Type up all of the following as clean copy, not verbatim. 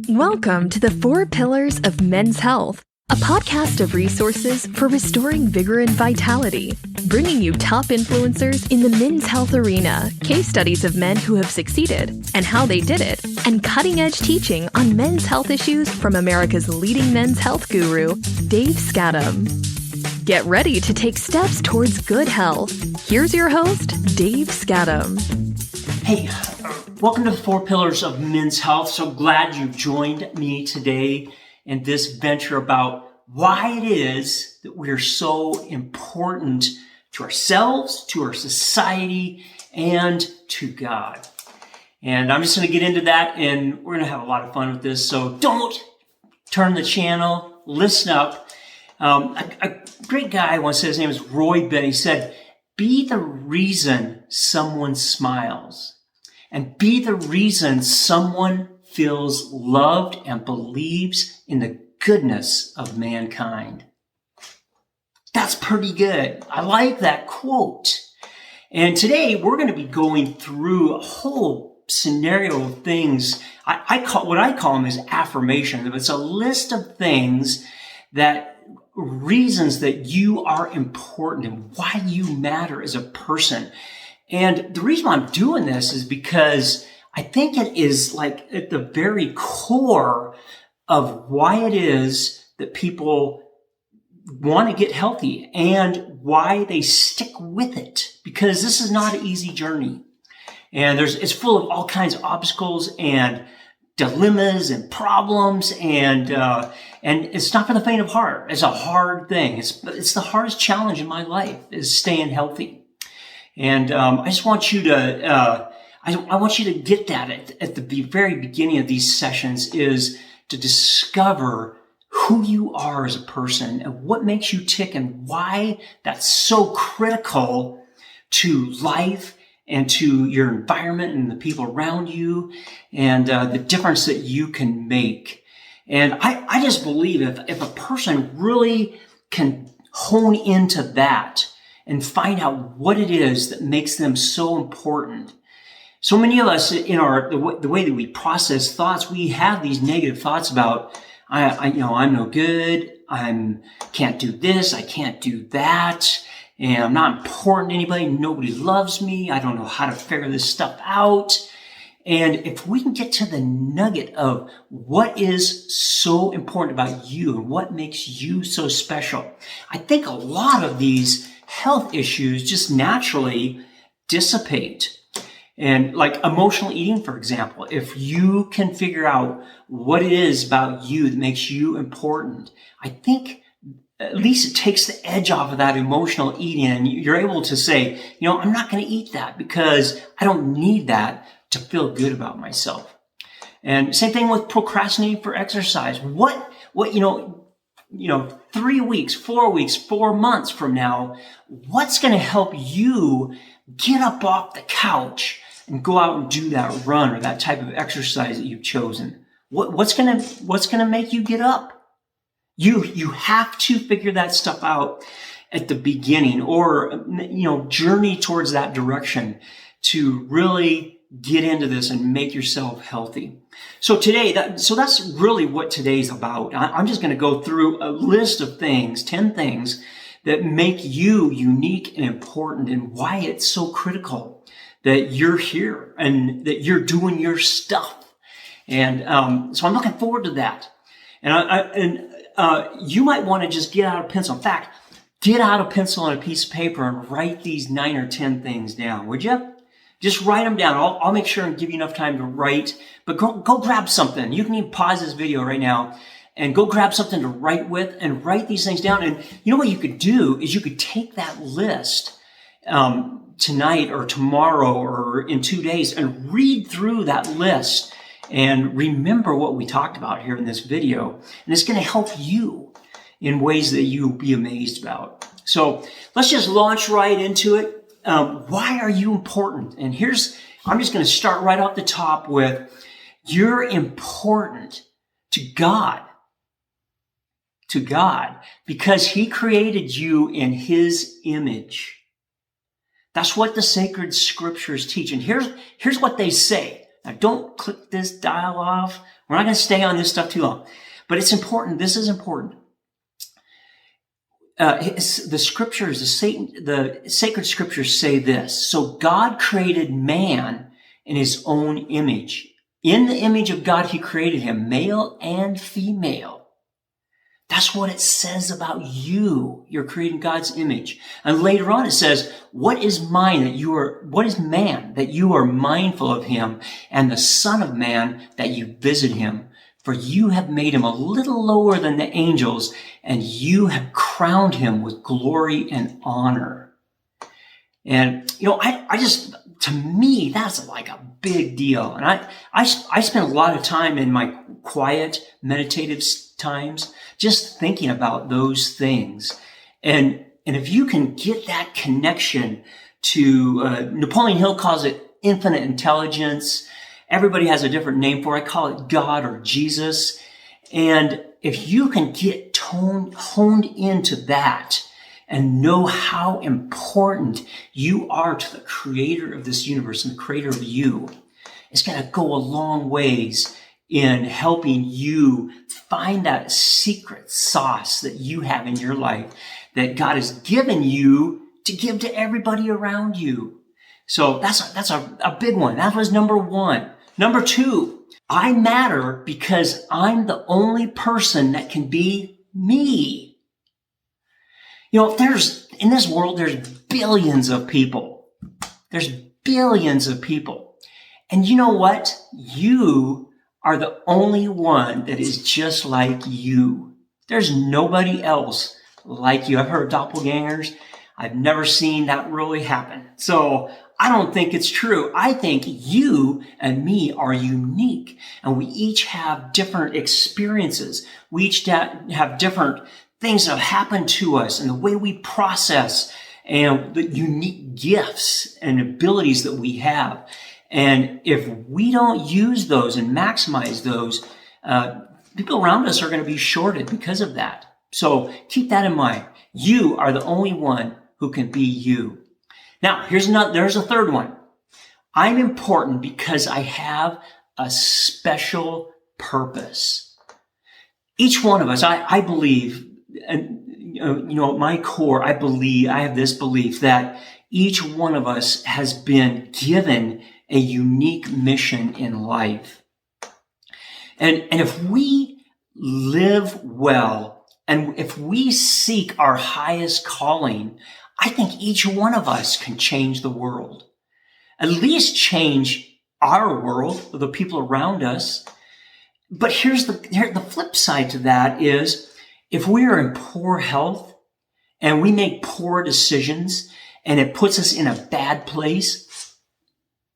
Welcome to the 4 Pillars of Men's Health, a podcast of resources for restoring vigor and vitality, bringing you top influencers in the men's health arena, case studies of men who have succeeded and how they did it, and cutting-edge teaching on men's health issues from America's leading men's health guru, Dave Skattum. Get ready to take steps towards good health. Here's your host, Dave Skattum. Hey, welcome to the 4 Pillars of Men's Health. So glad you joined me today in this venture about why it is that we're so important to ourselves, to our society, and to God. And I'm just going to get into that, and we're going to have a lot of fun with this. So don't turn the channel, listen up. A great guy once said, his name is Roy Bennett. He said, be the reason someone smiles, and be the reason someone feels loved and believes in the goodness of mankind. That's pretty good. I like that quote. And today we're going to be going through a whole scenario of things. I call them is affirmations. It's a list of things reasons that you are important and why you matter as a person. And the reason why I'm doing this is because I think it is like at the very core of why it is that people want to get healthy and why they stick with it, because this is not an easy journey. And it's full of all kinds of obstacles and dilemmas and problems, and it's not for the faint of heart. It's a hard thing. It's the hardest challenge in my life is staying healthy. And I just want you to I want you to get that at the very beginning of these sessions, is to discover who you are as a person and what makes you tick and why that's so critical to life and to your environment and the people around you, and the difference that you can make. And I just believe if a person really can hone into that and find out what it is that makes them so important. So many of us in the way that we process thoughts, we have these negative thoughts about, I'm no good, can't do this, I can't do that, and I'm not important to anybody, nobody loves me, I don't know how to figure this stuff out. And if we can get to the nugget of what is so important about you and what makes you so special, I think a lot of these health issues just naturally dissipate. And like emotional eating, for example, if you can figure out what it is about you that makes you important, I think at least it takes the edge off of that emotional eating, and you're able to say, I'm not going to eat that because I don't need that to feel good about myself. And same thing with procrastinating for exercise. What 3 weeks, 4 weeks, 4 months from now, what's going to help you get up off the couch and go out and do that run or that type of exercise that you've chosen? What's going to make you get up? You have to figure that stuff out at the beginning, or journey towards that direction to really get into this and make yourself healthy. So today, that's really what today's about. I'm just going to go through a list of things, 10 things that make you unique and important, and why it's so critical that you're here and that you're doing your stuff. And so I'm looking forward to that. And you might want to just get out a pencil. In fact, get out a pencil and a piece of paper and write these 9 or 10 things down, would you? Just write them down. I'll make sure and give you enough time to write, but go grab something. You can even pause this video right now and go grab something to write with and write these things down. And you know what you could do is you could take that list tonight or tomorrow or in 2 days and read through that list and remember what we talked about here in this video. And it's going to help you in ways that you'll be amazed about. So let's just launch right into it. Why are you important? And I'm just going to start right off the top with, you're important to God. To God, because He created you in His image. That's what the sacred scriptures teach. And here's what they say. Now, don't click this dial off. We're not going to stay on this stuff too long. But it's important. This is important. The scriptures, the sacred scriptures say this. So God created man in his own image. In the image of God, he created him, male and female. That's what it says about you. You're creating God's image. And later on it says, what is man that you are mindful of him, and the Son of Man that you visit him? For you have made him a little lower than the angels, and you have crowned him with glory and honor. And, I just, to me, that's like a big deal. And I spend a lot of time in my quiet, meditative times just thinking about those things. And if you can get that connection to, Napoleon Hill calls it infinite intelligence. Everybody has a different name for it. I call it God or Jesus. And if you can get honed into that and know how important you are to the creator of this universe and the creator of you, it's going to go a long ways in helping you find that secret sauce that you have in your life that God has given you to give to everybody around you. So that's a big one. That was number one. Number two, I matter because I'm the only person that can be me. In this world, there's billions of people. There's billions of people. And you know what? You are the only one that is just like you. There's nobody else like you. I've heard doppelgangers. I've never seen that really happen. So I don't think it's true. I think you and me are unique, and we each have different experiences. We each have different things that have happened to us, and the way we process, and the unique gifts and abilities that we have. And if we don't use those and maximize those, people around us are going to be shorted because of that. So keep that in mind. You are the only one who can be you. Now, there's a third one. I'm important because I have a special purpose. Each one of us, I believe, and at my core, I have this belief that each one of us has been given a unique mission in life. And if we live well, and if we seek our highest calling, I think each one of us can change the world. At least change our world, the people around us. But here's the flip side to that is, if we are in poor health and we make poor decisions and it puts us in a bad place,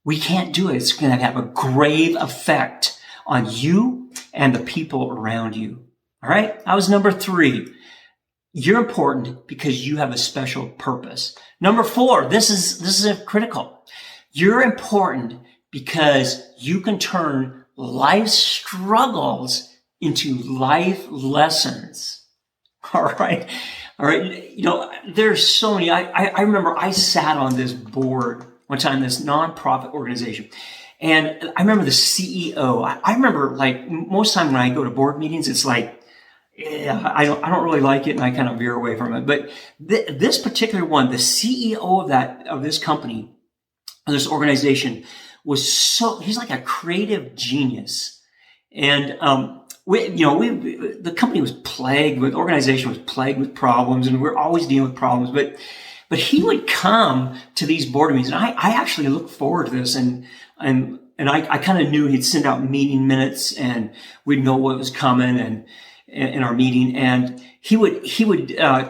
we can't do it. It's going to have a grave effect on you and the people around you. All right? That was number 3. You're important because you have a special purpose. Number 4, this is critical. You're important because you can turn life struggles into life lessons. All right? All right. There's so many. I remember I sat on this board one time, this nonprofit organization. And I remember the CEO. I remember, like, most time when I go to board meetings, it's like, I don't really like it, and I kind of veer away from it. But this particular one, the CEO of this company, of this organization, he's like a creative genius. And the company was plagued with, organization was plagued with problems, and we're always dealing with problems. But he would come to these board meetings, and I actually looked forward to this, and I kind of knew he'd send out meeting minutes, and we'd know what was coming, and in our meeting, and he would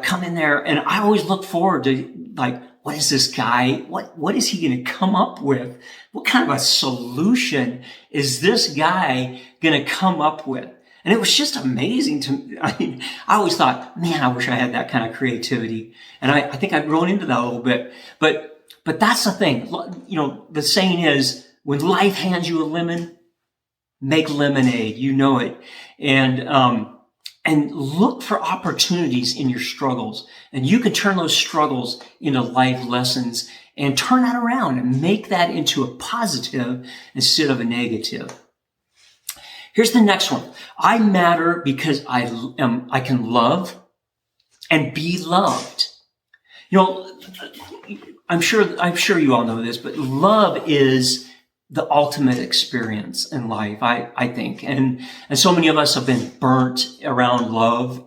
come in there, and I always look forward to, like, what is this guy? What is he going to come up with? What kind of a solution is this guy going to come up with? And it was just amazing to me. I mean, I always thought, man, I wish I had that kind of creativity. And I think I've grown into that a little bit. But that's the thing. The saying is, when life hands you a lemon, make lemonade. You know it. And and look for opportunities in your struggles. And you can turn those struggles into life lessons and turn that around and make that into a positive instead of a negative. Here's the next one. I matter because I can love and be loved. I'm sure you all know this, but love is the ultimate experience in life, I think. And so many of us have been burnt around love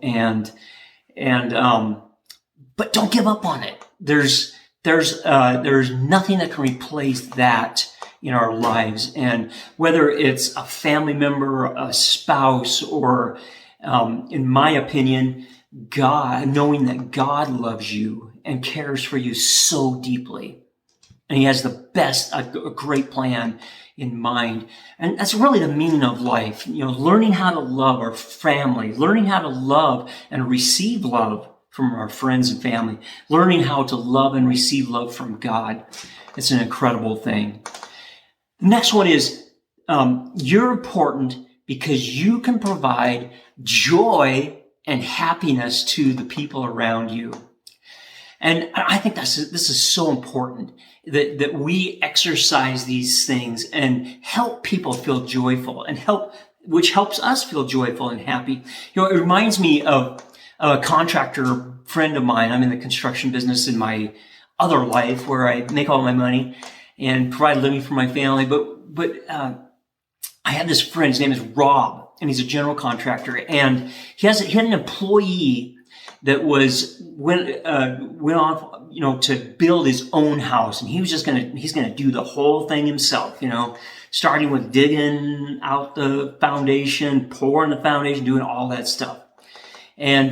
but don't give up on it. There's nothing that can replace that in our lives. And whether it's a family member, a spouse, or, in my opinion, God, knowing that God loves you and cares for you so deeply. And he has a great plan in mind. And that's really the meaning of life. Learning how to love our family, learning how to love and receive love from our friends and family, learning how to love and receive love from God. It's an incredible thing. The next one is, you're important because you can provide joy and happiness to the people around you. And I think this is so important that we exercise these things and help people feel joyful which helps us feel joyful and happy. It reminds me of a contractor friend of mine. I'm in the construction business in my other life where I make all my money and provide a living for my family. But I had this friend, his name is Rob, and he's a general contractor, and he had an employee that went off, to build his own house, and he's gonna do the whole thing himself, starting with digging out the foundation, pouring the foundation, doing all that stuff. And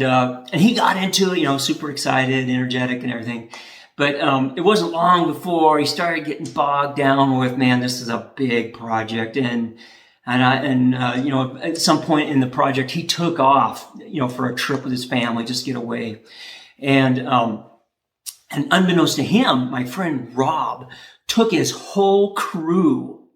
he got into it, super excited, energetic and everything. But, it wasn't long before he started getting bogged down with, man, this is a big project. And at some point in the project, he took off, for a trip with his family, just get away. And unbeknownst to him, my friend Rob took his whole crew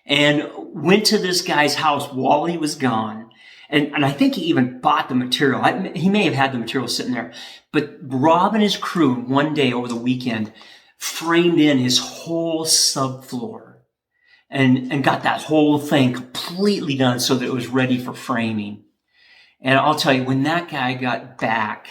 and went to this guy's house while he was gone. And I think he even bought the material. He may have had the material sitting there. But Rob and his crew, one day over the weekend, framed in his whole subfloor and got that whole thing completely done so that it was ready for framing. And I'll tell you, when that guy got back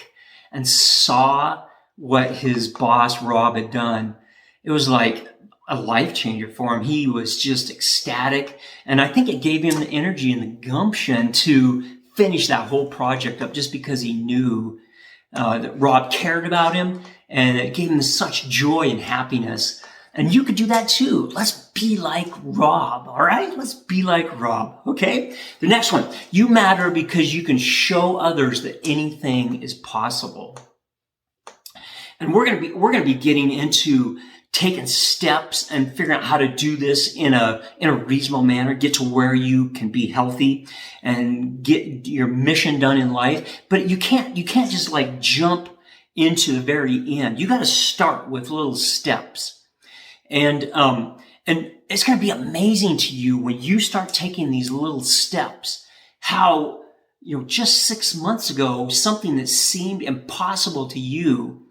and saw what his boss, Rob, had done, it was like a life changer for him. He was just ecstatic. And I think it gave him the energy and the gumption to finish that whole project up just because he knew that Rob cared about him, and it gave him such joy and happiness. And you could do that too. Let's be like Rob, all right? Let's be like Rob, okay? The next one, you matter because you can show others that anything is possible. And we're going to be getting into taking steps and figuring out how to do this in a reasonable manner, get to where you can be healthy and get your mission done in life. But you can't just like jump into the very end. You got to start with little steps. And it's going to be amazing to you when you start taking these little steps, how, just 6 months ago, something that seemed impossible to you,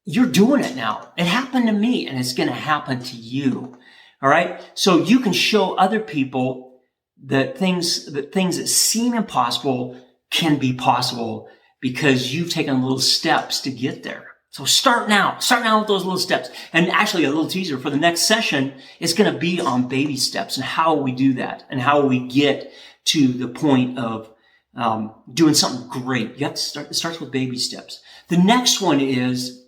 you're doing it now. It happened to me, and it's going to happen to you. All right. So you can show other people that things that seem impossible can be possible because you've taken little steps to get there. So start now with those little steps. And actually a little teaser for the next session is going to be on baby steps and how we do that and how we get to the point of doing something great. You have to start. It starts with baby steps. The next one is,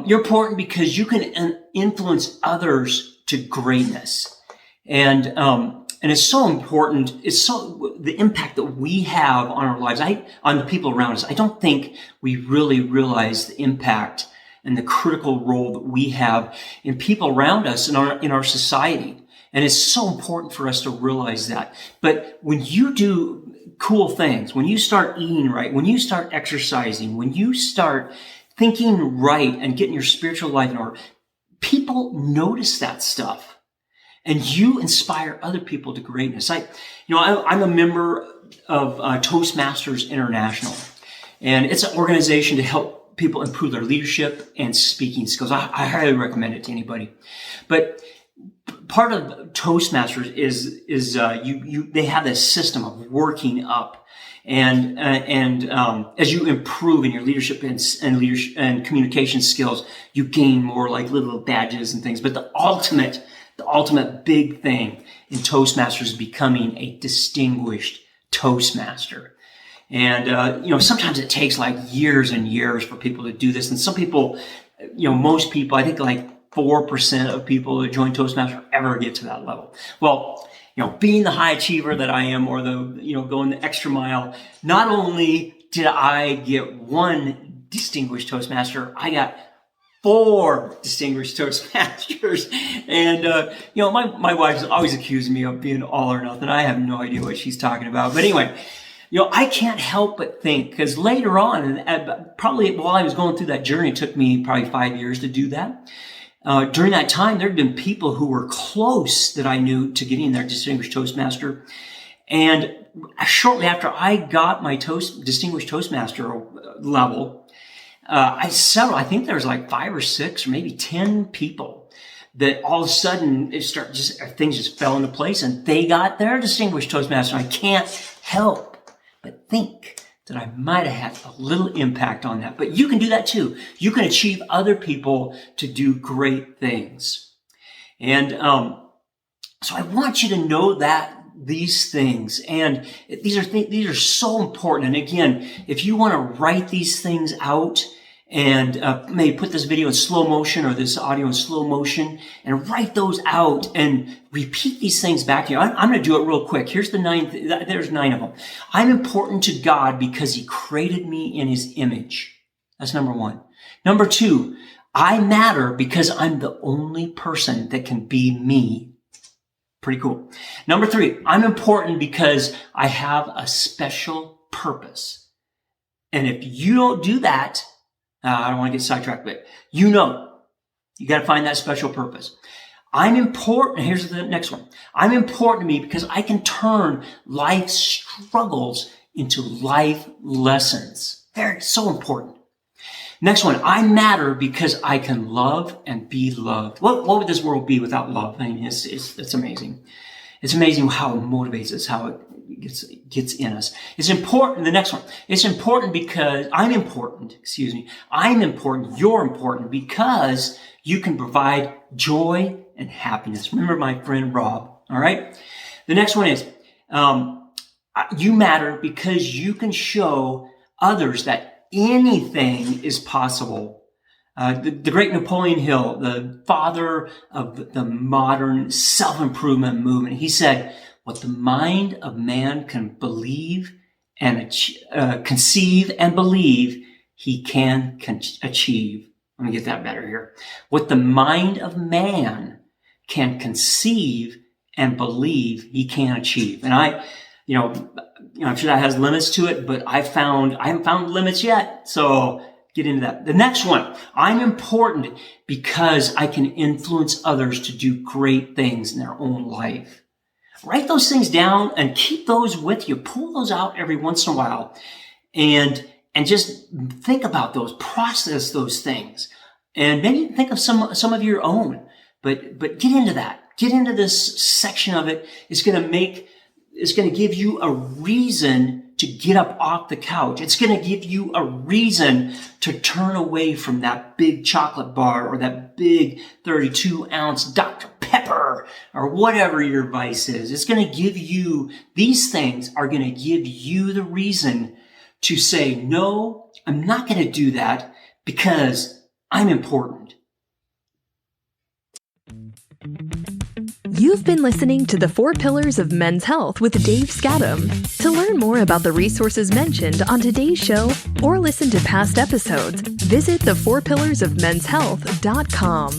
you're important because you can influence others to greatness. And it's so important. It's so, the impact that we have on our lives, on the people around us. I don't think we really realize the impact and the critical role that we have in people around us in our society. And it's so important for us to realize that. But when you do cool things, when you start eating right, when you start exercising, when you start thinking right and getting your spiritual life in order, people notice that stuff and you inspire other people to greatness. I'm a member Toastmasters International. And it's an organization to help people improve their leadership and speaking skills. I highly recommend it to anybody. But part of Toastmasters is they have this system of working up, and as you improve in your leadership and communication skills, you gain more like little badges and things. But the ultimate big thing in Toastmasters is becoming a distinguished Toastmaster. And sometimes it takes like years and years for people to do this. And some people, most people, I think like 4% of people that join Toastmaster ever get to that level. Well, being the high achiever that I am, or going the extra mile, not only did I get one distinguished Toastmaster, I got 4 distinguished Toastmasters. And, my wife's always accusing me of being all or nothing. I have no idea what she's talking about. But anyway, I can't help but think, because later on, and probably while I was going through that journey, it took me probably 5 years to do that. During that time, there had been people who were close that I knew to getting their Distinguished Toastmaster. And shortly after I got my Distinguished Toastmaster level, I think there was like 5 or 6 or maybe 10 people that all of a sudden things just fell into place and they got their Distinguished Toastmaster. I can't help but think that I might have had a little impact on that. But you can do that too. You can achieve other people to do great things. And so I want you to know that these things, and these are so important. And again, if you want to write these things out and maybe put this video in slow motion or this audio in slow motion and write those out and repeat these things back to you. I'm going to do it real quick. Here's the 9. There's 9 of them. I'm important to God because He created me in His image. That's number 1. Number 2, I matter because I'm the only person that can be me. Pretty cool. Number 3, I'm important because I have a special purpose. And if you don't do that, I don't want to get sidetracked, but you got to find that special purpose. I'm important. Here's the next one. I'm important to me because I can turn life struggles into life lessons. So important. Next one. I matter because I can love and be loved. What would this world be without love? I mean, it's amazing. It's amazing how it motivates us, how it gets in us. It's important. The next one. It's important because I'm important. I'm important. You're important because you can provide joy and happiness. Remember my friend Rob. All right. The next one is, you matter because you can show others that anything is possible. The great Napoleon Hill, the father of the modern self-improvement movement, he said, what the mind of man can believe and conceive and believe, he can achieve. Let me get that better here. What the mind of man can conceive and believe, he can achieve. And I'm sure that has limits to it, but I haven't found limits yet. So get into that. The next one, I'm important because I can influence others to do great things in their own life. Write those things down and keep those with you. Pull those out every once in a while and just think about those, process those things, and maybe think of some of your own. But get into that. Get into this section of it. It's going to give you a reason to get up off the couch. It's going to give you a reason to turn away from that big chocolate bar or that big 32-ounce Dr. Pepper or whatever your vice is. It's going to give you, these things are going to give you the reason to say, no, I'm not going to do that because I'm important. You've been listening to the 4 Pillars of Men's Health with Dave Skattum. To learn more about the resources mentioned on today's show or listen to past episodes, visit the4pillarsofmenshealth.com.